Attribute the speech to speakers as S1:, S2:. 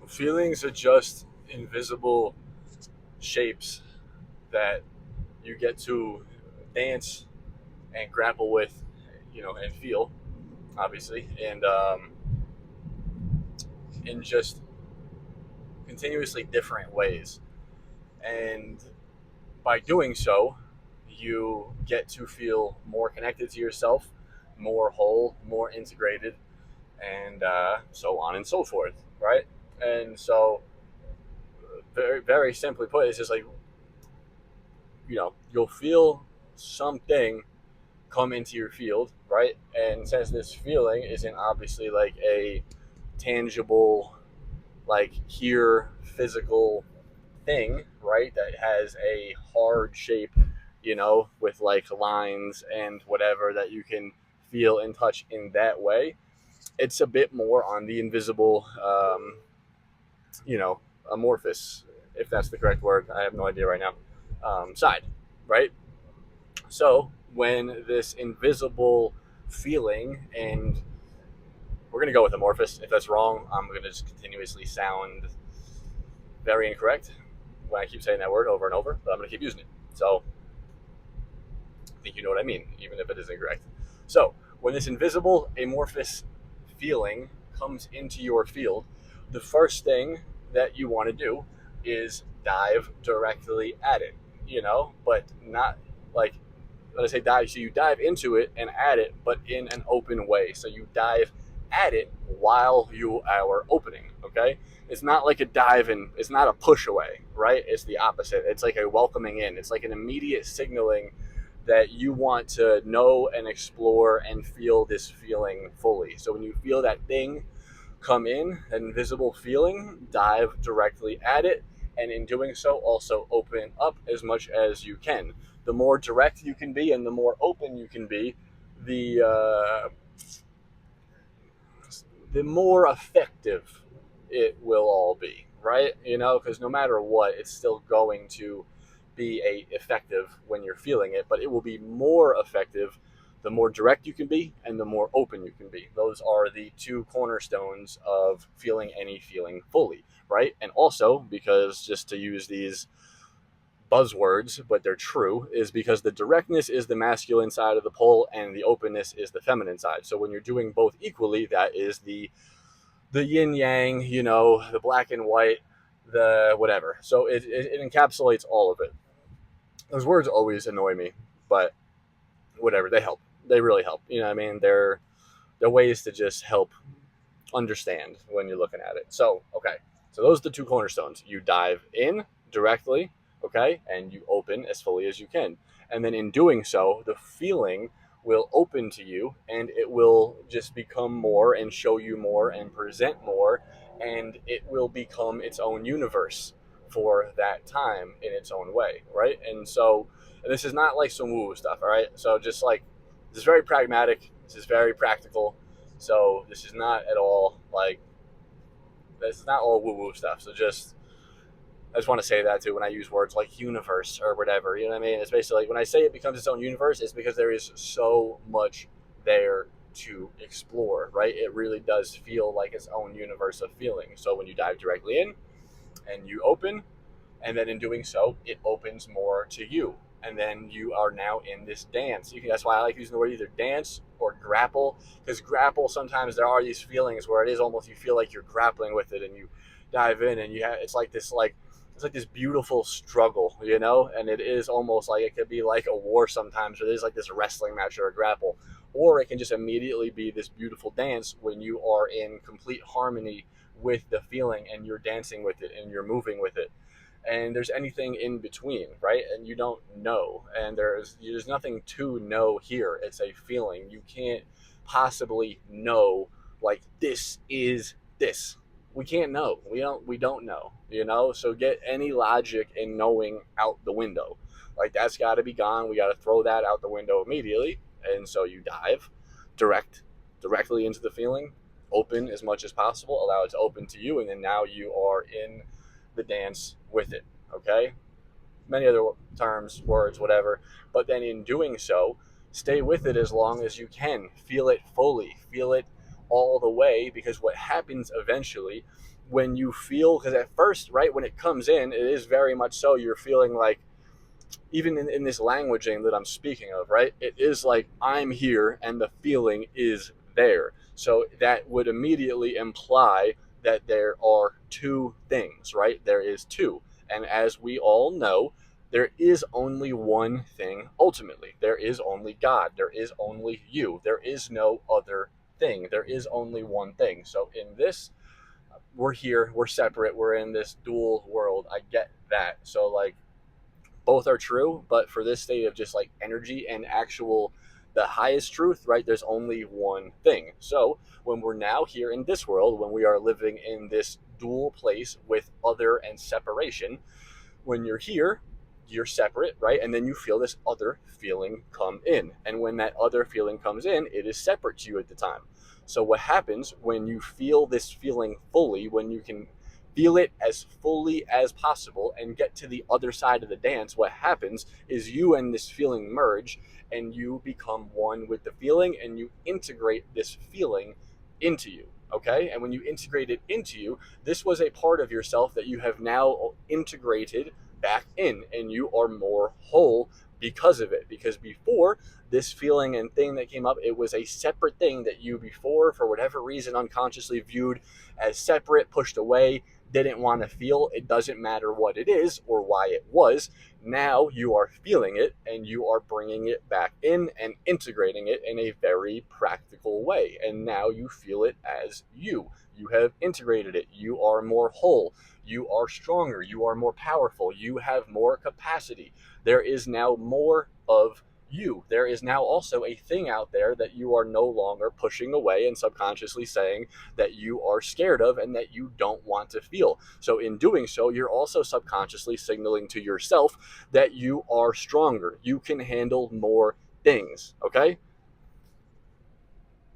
S1: Feelings are just invisible shapes that you get to dance and grapple with, and feel, obviously, and in just continuously different ways. And by doing so, you get to feel more connected to yourself, more whole, more integrated, and so on and so forth, right? And so, very, very simply put, it's just like, you'll feel something come into your field, right? And since this feeling isn't obviously like a tangible, like here, physical thing, right? That has a hard shape, with like lines and whatever that you can feel and touch in that way. It's a bit more on the invisible, you know, amorphous, if that's the correct word. I have no idea right now. Side, right? So when this invisible feeling, and we're gonna go with amorphous. If that's wrong, I'm gonna just continuously sound very incorrect when I keep saying that word over and over, but I'm gonna keep using it. So I think you know what I mean, even if it is incorrect. So when this invisible amorphous feeling comes into your field, the first thing that you want to do is dive directly at it, but not like, when I say dive, so you dive into it and at it, but in an open way. So you dive at it while you are opening. Okay, it's not like a dive and it's not a push away, right? It's the opposite. It's like a welcoming in. It's like an immediate signaling that you want to know and explore and feel this feeling fully. So when you feel that thing come in, that invisible feeling, dive directly at it. And in doing so, also open up as much as you can. The more direct you can be and the more open you can be, the more effective it will all be, right? Because no matter what, it's still going to be effective when you're feeling it, but it will be more effective the more direct you can be and the more open you can be. Those are the two cornerstones of feeling any feeling fully, right? And also, because just to use these buzzwords, but they're true, is because the directness is the masculine side of the pole and the openness is the feminine side. So when you're doing both equally, that is the yin yang, the black and white, the whatever. So it encapsulates all of it. Those words always annoy me, but whatever, they help. They really help. I mean, they're ways to just help understand when you're looking at it. So, okay. So those are the two cornerstones. You dive in directly, okay, and you open as fully as you can. And then in doing so, the feeling will open to you and it will just become more and show you more and present more, and it will become its own universe for that time in its own way, right? And so, and this is not like some woo stuff, all right? So just like, this is very pragmatic, this is very practical. So this is not at all like, this is not all woo woo stuff. So just, I just want to say that too when I use words like universe or whatever. You know what I mean? It's basically like when I say it becomes its own universe, it's because there is so much there to explore, right? It really does feel like its own universe of feeling. So when you dive directly in and you open, and then in doing so, it opens more to you. And then you are now in this dance. That's why I like using the word either dance or grapple, because grapple, sometimes there are these feelings where it is almost, you feel like you're grappling with it, and you dive in, and it's like this, it's like this beautiful struggle, and it is almost like, it could be like a war sometimes, or it is like this wrestling match or a grapple, or it can just immediately be this beautiful dance when you are in complete harmony with the feeling and you're dancing with it and you're moving with it. And there's anything in between, right? And you don't know, and there's nothing to know here. It's a feeling. You can't possibly know, like, this is this. We can't know. We don't know, so get any logic in knowing out the window. Like, that's got to be gone. We got to throw that out the window immediately. And so you dive directly into the feeling, open as much as possible, allow it to open to you, and then now you are in the dance with it. Okay, many other terms, words, whatever. But then in doing so, stay with it as long as you can. Feel it fully, feel it all the way, because what happens eventually when you feel, because at first, right, when it comes in, it is very much so you're feeling like, even in this languaging that I'm speaking of, right, it is like I'm here and the feeling is there. So that would immediately imply that there are two things, right? There is two. And as we all know, there is only one thing ultimately. There is only God. There is only you. There is no other thing. There is only one thing. So in this, we're here, we're separate, we're in this dual world. I get that. So, like, both are true, but for this state of just like energy and actual the highest truth, right, there's only one thing. So when we're now here in this world, when we are living in this dual place with other and separation, when you're here, you're separate, right? And then you feel this other feeling come in. And when that other feeling comes in, it is separate to you at the time. So what happens when you feel this feeling fully, when you can feel it as fully as possible and get to the other side of the dance, what happens is you and this feeling merge and you become one with the feeling and you integrate this feeling into you. Okay. And when you integrate it into you, this was a part of yourself that you have now integrated back in, and you are more whole because of it. Because before, this feeling and thing that came up, it was a separate thing that you before, for whatever reason, unconsciously viewed as separate, pushed away, didn't want to feel. It doesn't matter what it is or why it was. Now you are feeling it and you are bringing it back in and integrating it in a very practical way. And now you feel it as you. You have integrated it. You are more whole. You are stronger. You are more powerful. You have more capacity. There is now more of you. There is now also a thing out there that you are no longer pushing away and subconsciously saying that you are scared of and that you don't want to feel. So in doing so, you're also subconsciously signaling to yourself that you are stronger. You can handle more things. Okay.